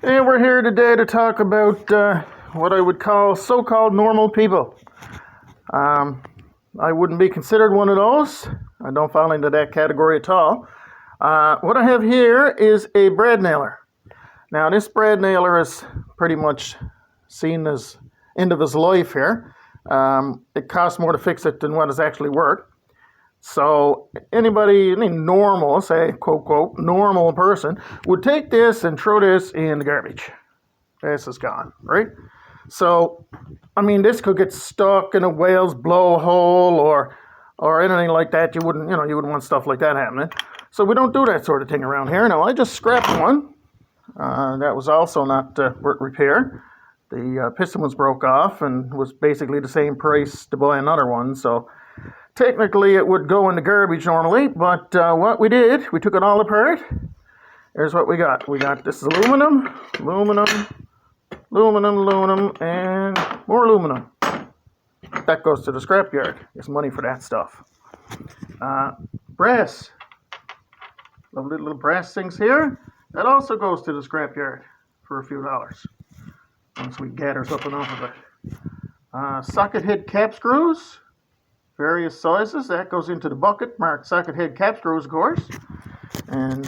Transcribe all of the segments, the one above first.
And we're here today to talk about what I would call so-called normal people. I wouldn't be considered one of those. I don't fall into that category at all. What I have here is a brad nailer. Now, this brad nailer is pretty much seen as end of his life here. It costs more to fix it than what it's actually worth. So any normal, say, quote, quote, normal person would take this and throw this in the garbage. This is gone, right? So, this could get stuck in a whale's blowhole or anything like that. You wouldn't want stuff like that happening. So we don't do that sort of thing around here. Now, I just scrapped one. That was also not worth repair. The piston was broke off and was basically the same price to buy another one. So technically it would go in the garbage normally, but what we did, we took it all apart. Here's what we got. We got this aluminum, and more aluminum. That goes to the scrapyard. There's money for that stuff. Brass. Lovely little brass things here. That also goes to the scrapyard for a few dollars once we gathers up enough of it. Socket head cap screws, various sizes. That goes into the bucket marked socket head cap screws, of course. And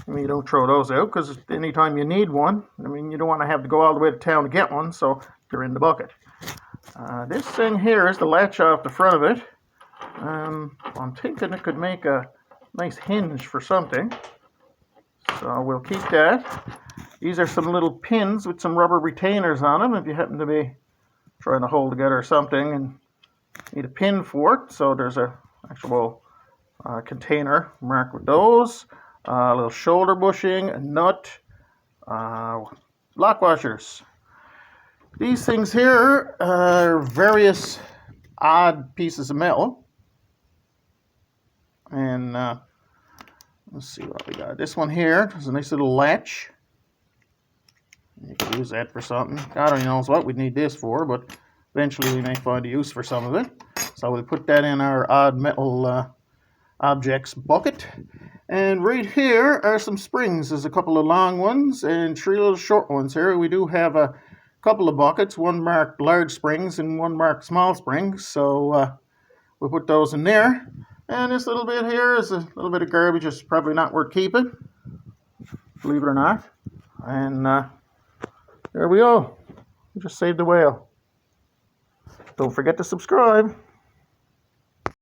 you don't throw those out because anytime you need one, you don't want to have to go all the way to town to get one, so they're in the bucket. This thing here is the latch off the front of it. I'm thinking it could make a nice hinge for something. So we'll keep that. These are some little pins with some rubber retainers on them if you happen to be trying to hold together something and need a pin for it. So there's a actual container marked with those. A little shoulder bushing, a nut, lock washers. These things here are various odd pieces of metal. And let's see what we got. This one here is a nice little latch. You can use that for something. God only knows what we'd need this for, but eventually we may find a use for some of it. So we'll put that in our odd metal objects bucket. And right here are some springs. There's a couple of long ones and 3 little short ones here. We do have a couple of buckets, one marked large springs and one marked small springs. So we'll put those in there. And this little bit here is a little bit of garbage. It's probably not worth keeping, believe it or not. And there we go. We just saved the whale. Don't forget to subscribe.